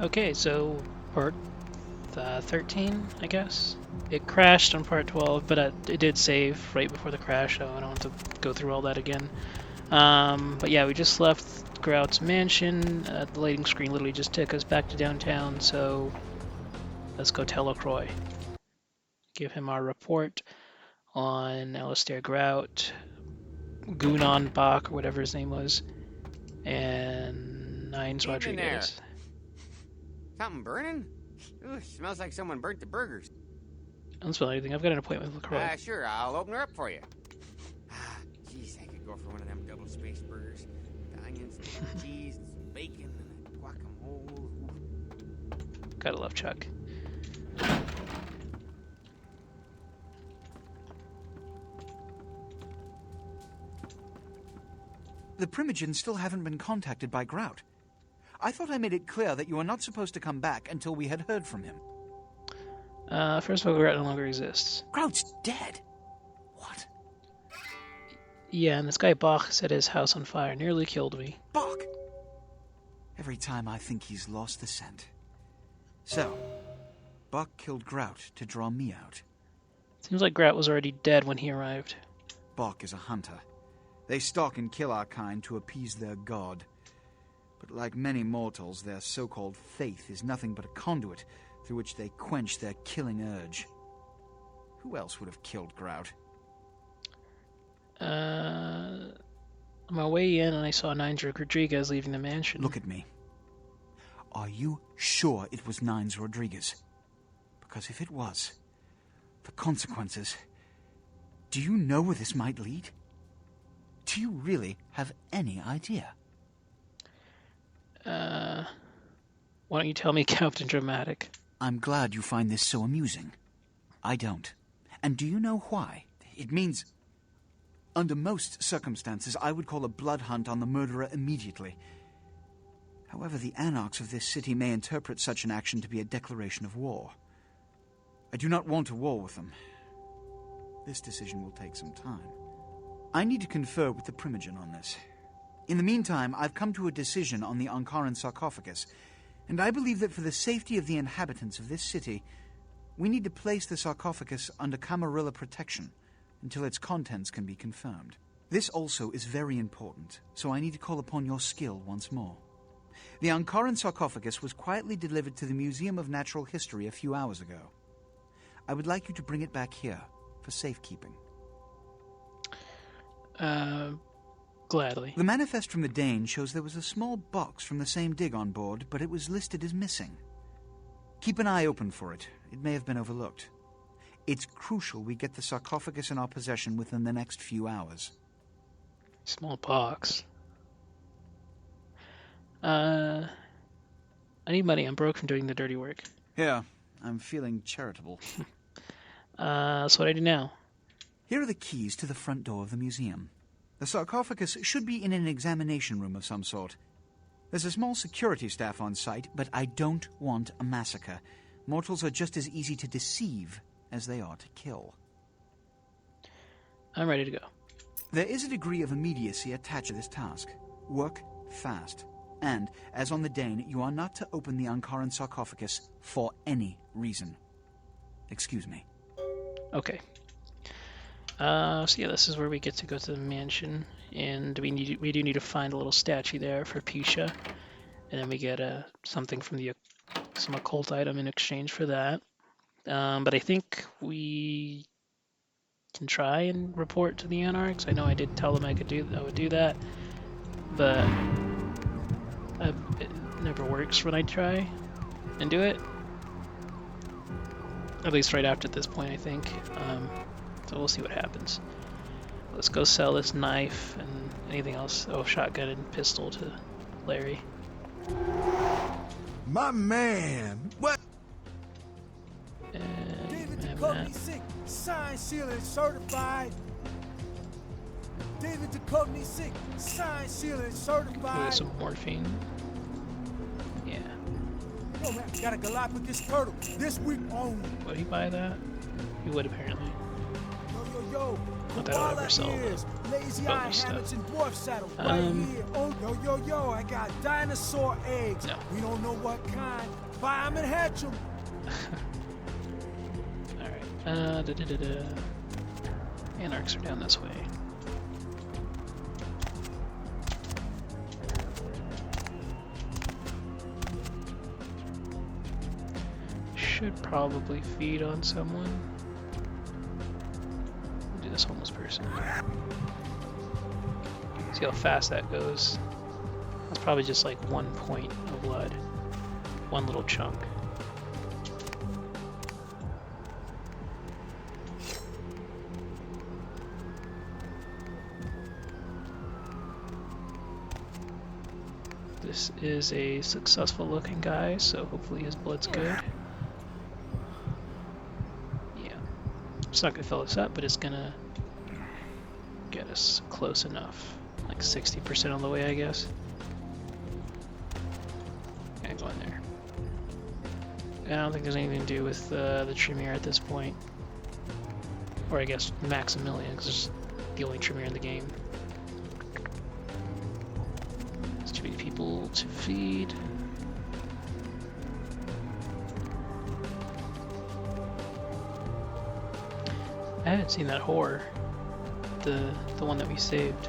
Okay, so part 13, I guess. It crashed on part 12, but it did save right before the crash, so I don't have to go through all that again. But yeah, we just left Grout's mansion. The lighting screen literally just took us back to downtown, so let's go tell LaCroix. Give him our report on Alistair Grout, Gunan Bach, or whatever his name was, and Nines Evening there. Rodriguez. Something burning? Ooh, smells like someone burnt the burgers. I don't smell anything. I've got an appointment with LaCroix. Sure, I'll open her up for you. Jeez, I could go for one of them double-spaced burgers. The onions, and cheese, and some bacon, and a guacamole. Gotta love Chuck. The Primogens still haven't been contacted by Grout. I thought I made it clear that you were not supposed to come back until we had heard from him. First of all, Grout no longer exists. Grout's dead? What? Yeah, and this guy Bach set his house on fire, nearly killed me. Bach! Every time I think he's lost the scent. So, Bach killed Grout to draw me out. Seems like Grout was already dead when he arrived. Bach is a hunter. They stalk and kill our kind to appease their god. But like many mortals, their so-called faith is nothing but a conduit through which they quench their killing urge. Who else would have killed Grout? On my way in, and I saw Nines Rodriguez leaving the mansion. Look at me. Are you sure it was Nines Rodriguez? Because if it was, the consequences... Do you know where this might lead? Do you really have any idea? Why don't you tell me, Captain Dramatic? I'm glad you find this so amusing. I don't. And do you know why? It means... Under most circumstances, I would call a blood hunt on the murderer immediately. However, the anarchs of this city may interpret such an action to be a declaration of war. I do not want a war with them. This decision will take some time. I need to confer with the Primogen on this. In the meantime, I've come to a decision on the Ankaran sarcophagus, and I believe that for the safety of the inhabitants of this city, we need to place the sarcophagus under Camarilla protection until its contents can be confirmed. This also is very important, so I need to call upon your skill once more. The Ankaran sarcophagus was quietly delivered to the Museum of Natural History a few hours ago. I would like you to bring it back here for safekeeping. Gladly. The manifest from the Dane shows there was a small box from the same dig on board, but it was listed as missing. Keep an eye open for it. It may have been overlooked. It's crucial we get the sarcophagus in our possession within the next few hours. Small box. I need money. I'm broke from doing the dirty work. Yeah, I'm feeling charitable. So what do I do now? Here are the keys to the front door of the museum. The sarcophagus should be in an examination room of some sort. There's a small security staff on site, but I don't want a massacre. Mortals are just as easy to deceive as they are to kill. I'm ready to go. There is a degree of immediacy attached to this task. Work fast. And, as on the Dane, you are not to open the Ankaran sarcophagus for any reason. Excuse me. Okay. So yeah, this is where we get to go to the mansion, and we do need to find a little statue there for Pisha, and then we get something from some occult item in exchange for that. But I think we can try and report to the Anarchs. I know I did tell them I would do that, but it never works when I try and do it. At least right after this point, I think. So we'll see what happens. Let's go sell this knife and anything else. Oh, shotgun and pistol to Larry. My man, what? And David Duchovny sick, signed, sealed, and certified. David Duchovny sick, signed, sealed, and certified. With some morphine. Yeah. Yo, man, got a Galapagos turtle this week only. Would he buy that? He would apparently. Yo, Not that I'll ever sell is lazy eye bonus hammocks stuff. and dwarf saddle right here. Oh, yo, I got dinosaur eggs. No. We don't know what kind. Buy 'em and hatch 'em. Alright. Anarchs are down this way. Should probably feed on someone. Do this homeless person. See how fast that goes. That's probably just like 1 point of blood. One little chunk. This is a successful looking guy, so hopefully his blood's good. Yeah. It's not gonna fill us up, but it's gonna get us close enough. Like 60% on the way, I guess. Yeah, go in there. I don't think there's anything to do with the Tremere at this point. Or I guess Maximilian, because it's the only Tremere in the game. There's too many people to feed. I haven't seen that whore. The one that we saved.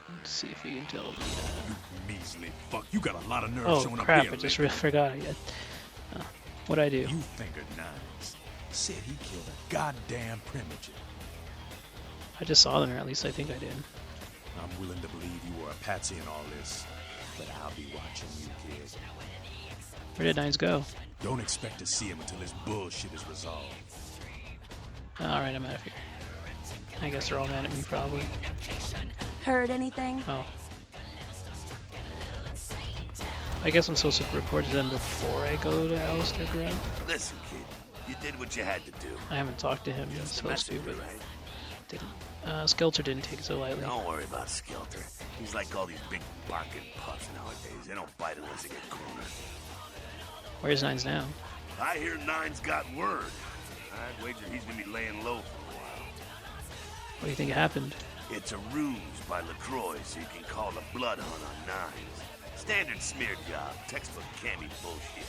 Let's see if we can tell the Measly fuck. You got a lot of nerve oh showing crap, up here. I just lately. forgot it. What'd I do? You fingered Nines. Said he killed a goddamn primogen. I just saw them, or at least I think I did. I'm willing to believe you were a patsy in all this, but I'll be watching you, kid. Where did Nines go? Don't expect to see him until his bullshit is resolved. Alright, I'm out of here. I guess they're all mad at me, probably. Heard anything? Oh. I guess I'm supposed to report to them before I go to Alistair Grant. Listen, kid, you did what you had to do. I haven't talked to him. I'm Just supposed to, messenger, but right? didn't. Skelter didn't take it so lightly. Don't worry about Skelter. He's like all these big barking pups nowadays. They don't bite unless they get cornered. Where's Nines now? I hear Nine's got word. I'd wager he's gonna be laying low for a while. What do you think happened? It's a ruse by LaCroix so you can call the blood hunt on Nines. Standard smear job, textbook cammy bullshit.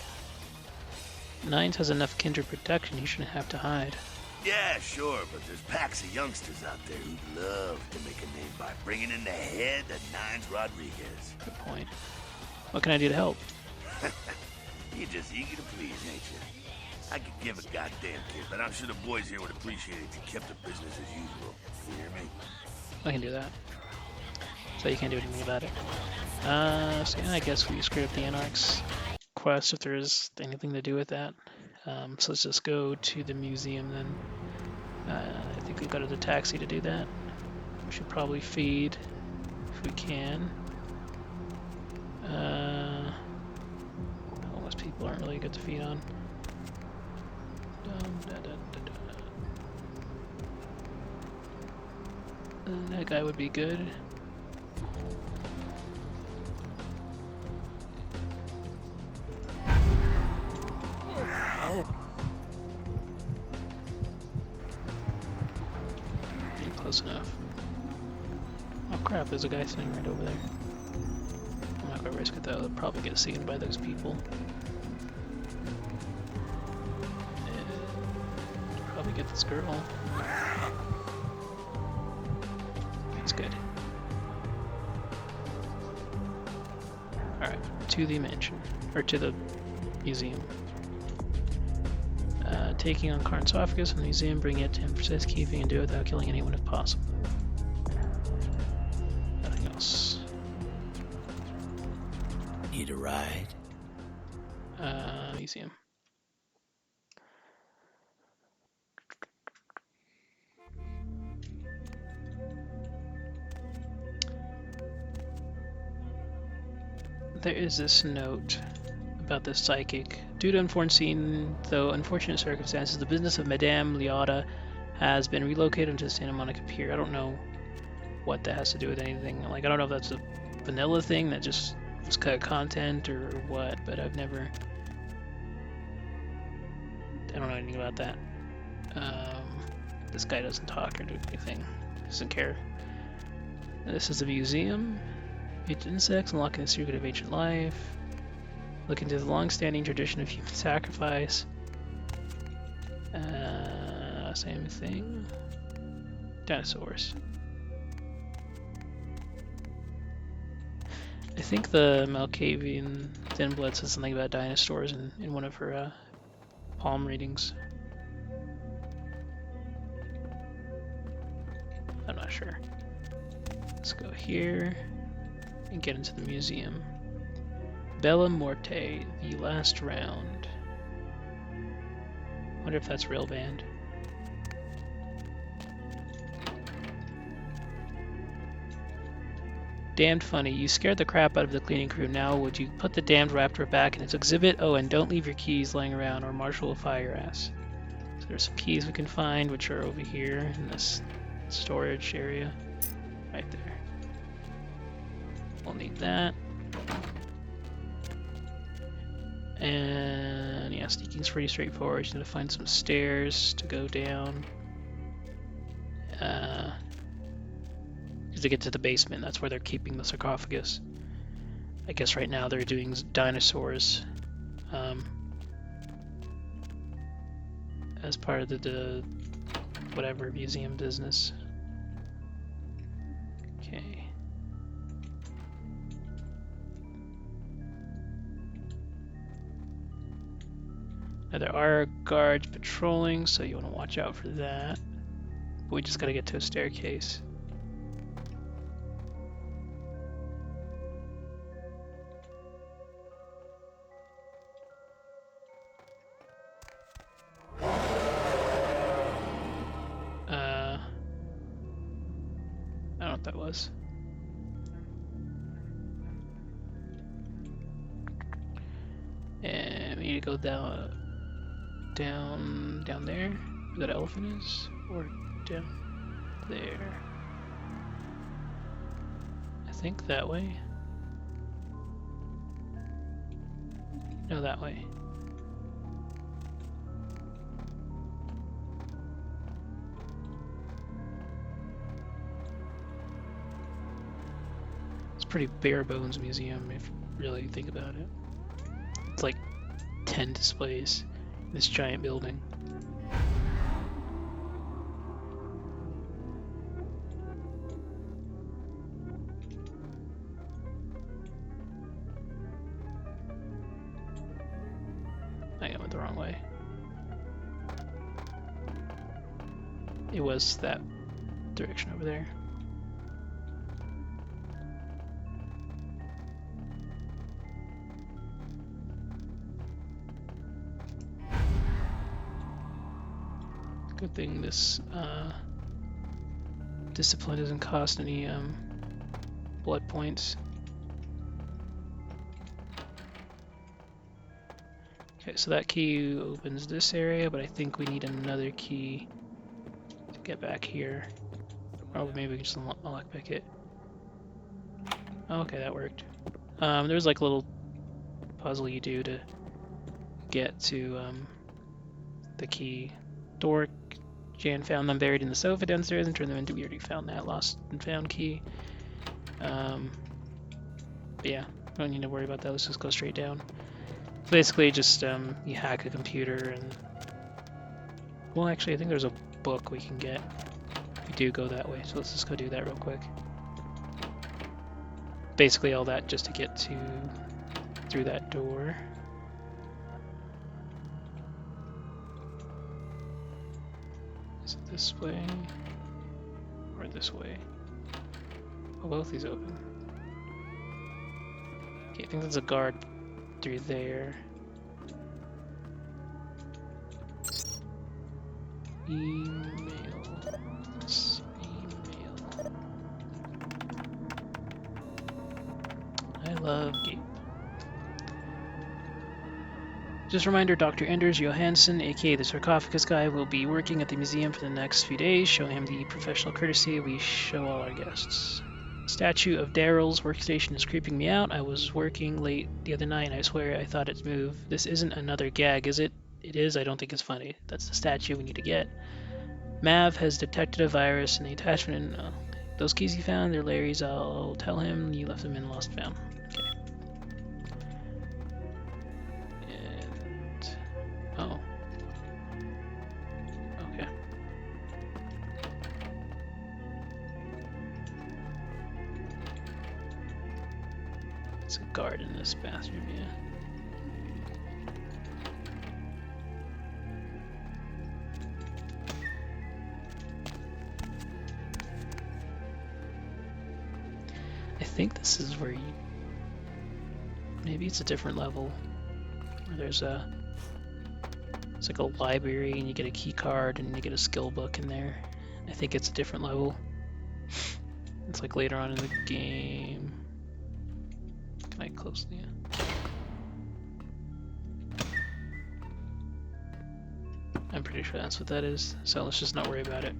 Nines has enough kindred protection, he shouldn't have to hide. Yeah, sure, but there's packs of youngsters out there who'd love to make a name by bringing in the head of Nines Rodriguez. Good point. What can I do to help? You're just eager to please, ain't you? I could give a goddamn kid, but I'm sure the boys here would appreciate it if you kept the business as usual. You hear me? I can do that. So you can't do anything about it. So yeah, I guess we screwed up the Anarch's quest if there's anything to do with that. So let's just go to the museum then. I think we've got a taxi to do that. We should probably feed if we can. Homeless people aren't really good to feed on. That guy would be good. Close enough. Oh crap, there's a guy sitting right over there. I'm not gonna risk it though, they'll probably get seen by those people. And probably get this girl. That's good. Alright, to the mansion. Or to the museum. Taking on Karn's esophagus from the museum, bringing it to him for safekeeping, and do it without killing anyone if possible. Nothing else. Need a ride? Museum. There is this note about this psychic. Due to unforeseen, though unfortunate circumstances, the business of Madame Liotta has been relocated to Santa Monica Pier. I don't know what that has to do with anything. Like, I don't know if that's a vanilla thing that just was cut content or what, but I've never I don't know anything about that. This guy doesn't talk or do anything. Doesn't care. This is a museum. Ancient insects, unlocking the secret of ancient life. Look into the long-standing tradition of human sacrifice. Same thing. Dinosaurs. I think the Malkavian Thin Blood said something about dinosaurs in one of her palm readings. I'm not sure. Let's go here and get into the museum. Bella Morte, the last round. Wonder if that's real band. Damned funny. You scared the crap out of the cleaning crew. Now would you put the damned raptor back in its exhibit? Oh, and don't leave your keys laying around or Marshall will fire your ass. So there's some keys we can find, which are over here in this storage area. Right there. We'll need that. And yeah, sneaking's pretty straightforward. Just gotta find some stairs to go down. To get to the basement, that's where they're keeping the sarcophagus. I guess right now they're doing dinosaurs as part of the whatever museum business. Okay. Now there are guards patrolling, so you want to watch out for that. But we just gotta get to a staircase. I don't know what that was. And we need to go down there, where that elephant is, or down there. I think that way. No, that way. Pretty bare bones museum if you really think about it. It's like 10 displays in this giant building. I went the wrong way. It was that direction over there. Good thing this discipline doesn't cost any blood points. Okay, so that key opens this area, but I think we need another key to get back here. Or maybe we can just unlock back it. Oh, okay, that worked. There's like a little puzzle you do to get to the key. Door. Jan found them buried in the sofa downstairs and turned them into. We already found that lost and found key. But yeah, don't need to worry about that. Let's just go straight down. So basically, just you hack a computer and. Well, actually, I think there's a book we can get. We do go that way, so let's just go do that real quick. Basically, all that just to get to through that door. Is it this way? Or this way? Oh, both these open. Okay, I think there's a guard through there. Email. I love Gape. Just a reminder, Dr. Anders Johansson, aka the sarcophagus guy, will be working at the museum for the next few days, showing him the professional courtesy we show all our guests. Statue of Daryl's workstation is creeping me out. I was working late the other night and I swear I thought it'd move. This isn't another gag, is it? it is, I don't think it's funny. That's the statue we need to get. Mav has detected a virus in the attachment. Those keys he found, they're Larry's. I'll tell him you left them in Lost and Found. Okay. And... oh. Okay. There's a guard in this bathroom, yeah. I think this is where you... maybe it's a different level. Where there's a... it's like a library and you get a key card and you get a skill book in there. I think it's a different level. It's like later on in the game. Can I close the... I'm pretty sure that's what that is, so let's just not worry about it.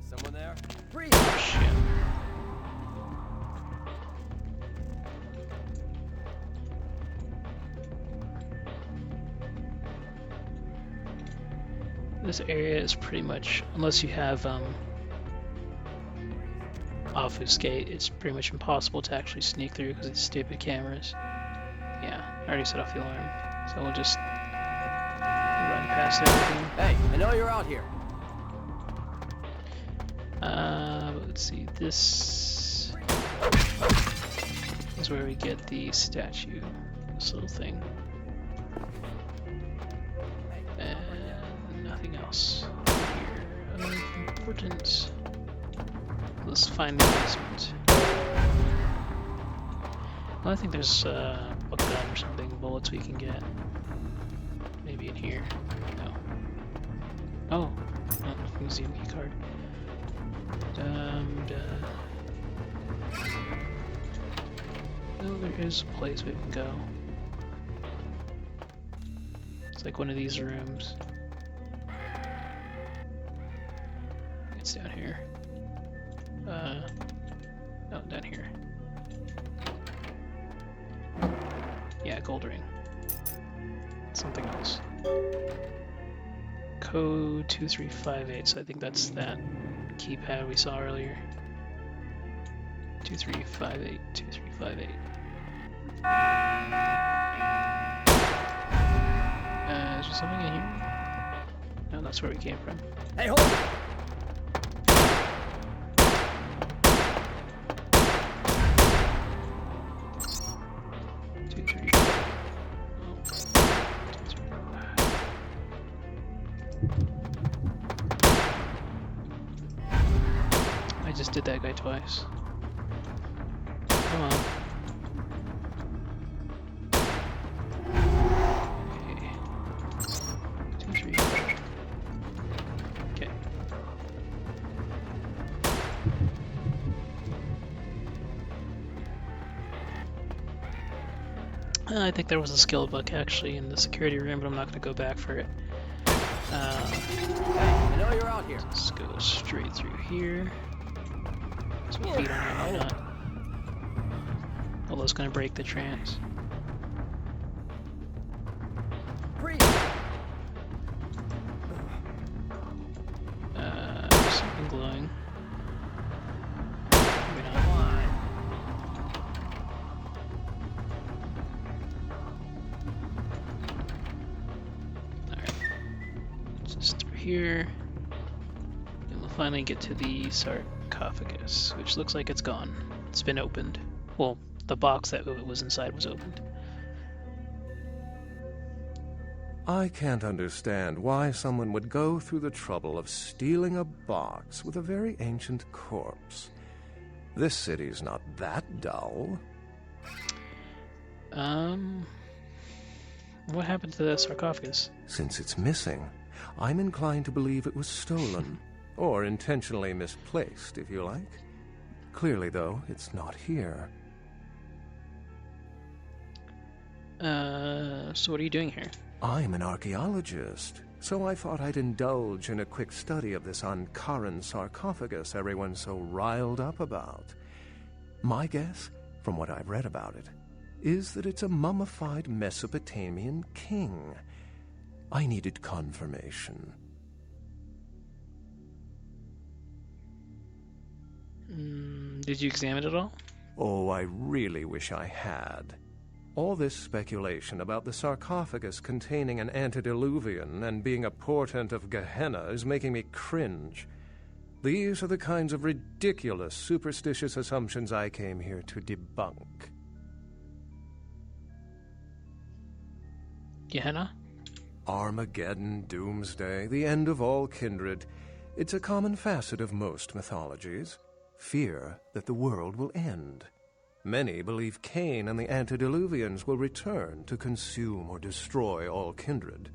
Someone there? Freeze! Oh, shit. This area is pretty much, unless you have obfuscate, it's pretty much impossible to actually sneak through because of these stupid cameras. Yeah, I already set off the alarm, so we'll just run past everything. Hey, I know you're out here. Let's see, this is where we get the statue, this little thing. And nothing else here of importance. Let's find the basement. Well, I think there's a gun or something, bullets we can get. Maybe in here. No. Oh, no, museum key card. Oh, there is a place we can go. It's like one of these rooms. It's down here. No, down here. Yeah, gold ring. Something else. Code 2358, so I think that's that keypad we saw earlier. 2358, 2358. Is there something in here? No, that's where we came from. Hey, hold on! 2, 3. Oh. 2, 3, 5. I just did that guy twice. Come on. Okay. 2, 3. Okay. I think there was a skill book actually in the security room, but I'm not going to go back for it. I know you're out here. Let's go straight through here. Some feet on here, why not? Although it's going to break the trance. Freeze! Something glowing. Maybe not. Alright. Just through here. And we'll finally get to the sarcophagus, which looks like it's gone. It's been opened. Well, the box that it was inside was opened. I can't understand why someone would go through the trouble of stealing a box with a very ancient corpse. This city's not that dull. What happened to the sarcophagus? Since it's missing, I'm inclined to believe it was stolen. Or intentionally misplaced, if you like. Clearly, though, it's not here. So what are you doing here? I'm an archaeologist. so I thought I'd indulge in a quick study of this Ankaran sarcophagus everyone's so riled up about. My guess, from what I've read about it, is that it's a mummified Mesopotamian king. I needed confirmation. Did you examine it all? Oh, I really wish I had. All this speculation about the sarcophagus containing an antediluvian and being a portent of Gehenna is making me cringe. These are the kinds of ridiculous, superstitious assumptions I came here to debunk. Gehenna? Armageddon, doomsday, the end of all kindred. It's a common facet of most mythologies. Fear that the world will end. Many believe Cain and the antediluvians will return to consume or destroy all kindred.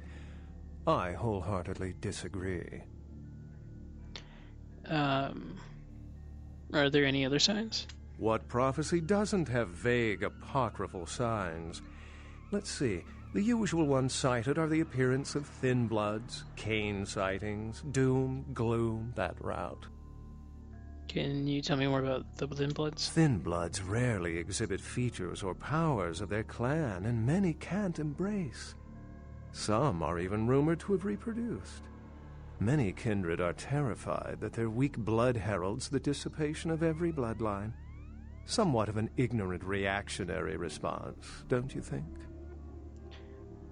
I wholeheartedly disagree. Are there any other signs? What prophecy doesn't have vague apocryphal signs? Let's see. The usual ones cited are the appearance of thin bloods, Cain sightings, doom, gloom, that route. Can you tell me more about the Thin Bloods? Thin bloods rarely exhibit features or powers of their clan, and many can't embrace. Some are even rumored to have reproduced. Many kindred are terrified that their weak blood heralds the dissipation of every bloodline. Somewhat of an ignorant reactionary response, don't you think?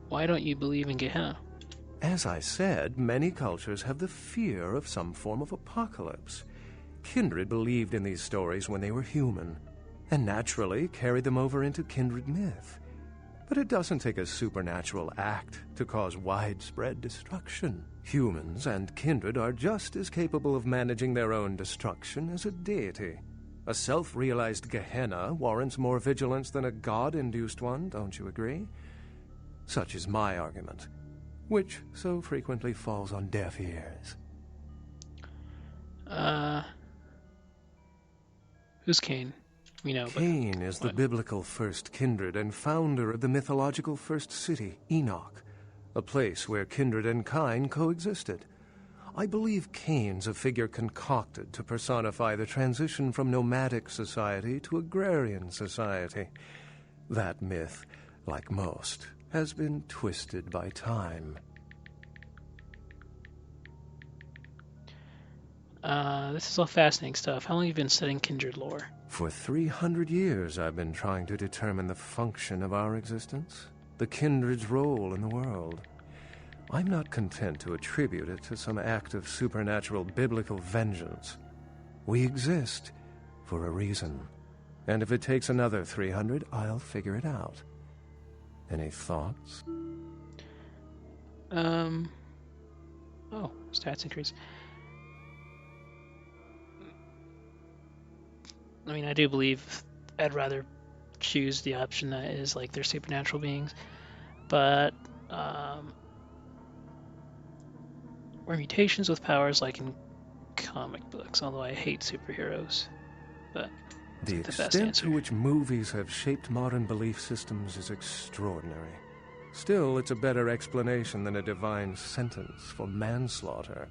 Why don't you believe in Gehenna? As I said, many cultures have the fear of some form of apocalypse. Kindred believed in these stories when they were human, and naturally carried them over into kindred myth. But it doesn't take a supernatural act to cause widespread destruction. Humans and kindred are just as capable of managing their own destruction as a deity. A self-realized Gehenna warrants more vigilance than a god-induced one, don't you agree? Such is my argument, which so frequently falls on deaf ears. Who's Cain? We know, Cain is the biblical first kindred and founder of the mythological first city, Enoch, a place where kindred and kine coexisted. I believe Cain's a figure concocted to personify the transition from nomadic society to agrarian society. That myth, like most, has been twisted by time. This is all fascinating stuff. How long have you been studying kindred lore? For 300 years I've been trying to determine the function of our existence, the kindred's role in the world. I'm not content to attribute it to some act of supernatural biblical vengeance. We exist for a reason, and if it takes another 300, I'll figure it out. Any thoughts? Oh, stats increase. I mean, I do believe I'd rather choose the option that is like they're supernatural beings, but or mutations with powers like in comic books, although I hate superheroes. But the best extent answer. to which movies have shaped modern belief systems is extraordinary. Still, it's a better explanation than a divine sentence for manslaughter.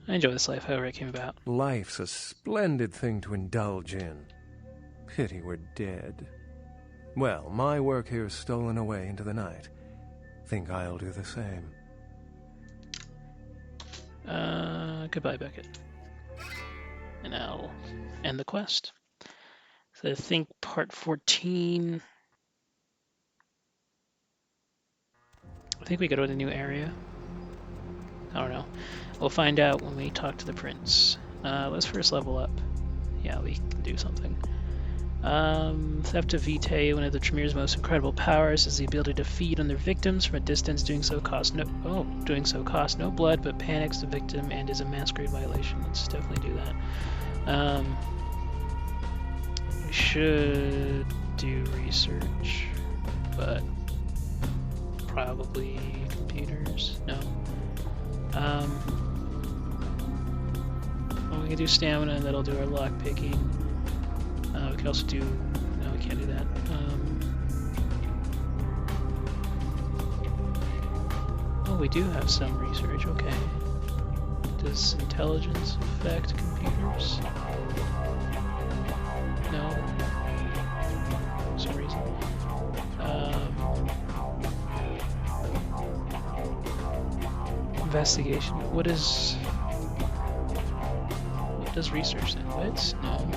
I enjoy this life however it came about. Life's a splendid thing to indulge in. Pity we're dead. Well, my work here's stolen away into the night. Think I'll do the same. Goodbye, Beckett. And I'll end the quest. So I think part 14... I think we go to a new area. I don't know. We'll find out when we talk to the prince. Let's first level up. Yeah, we can do something. Theft of Vitae, one of the Tremere's most incredible powers, is the ability to feed on their victims from a distance. Doing so costs no blood, but panics the victim and is a Masquerade violation. Let's definitely do that. We should do research, but probably computers. No. Well, we can do stamina, and that'll do our lock picking. We can also do... No, we can't do that. Oh, we do have some research, okay. Does intelligence affect computers? No. For some reason. Investigation. What does research then? Wits? No.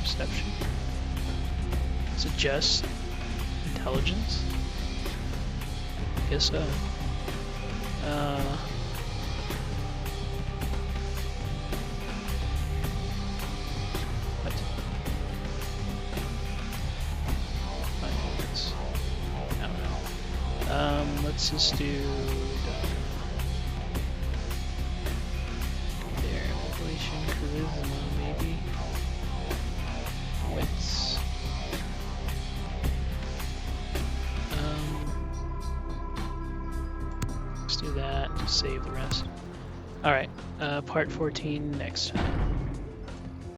Perception. Is it just intelligence? Guess so. What? Finance. I don't know. Let's just do there. Population, charisma, maybe. Wits. Let's do that. Just save the rest. Alright, part 14 next time.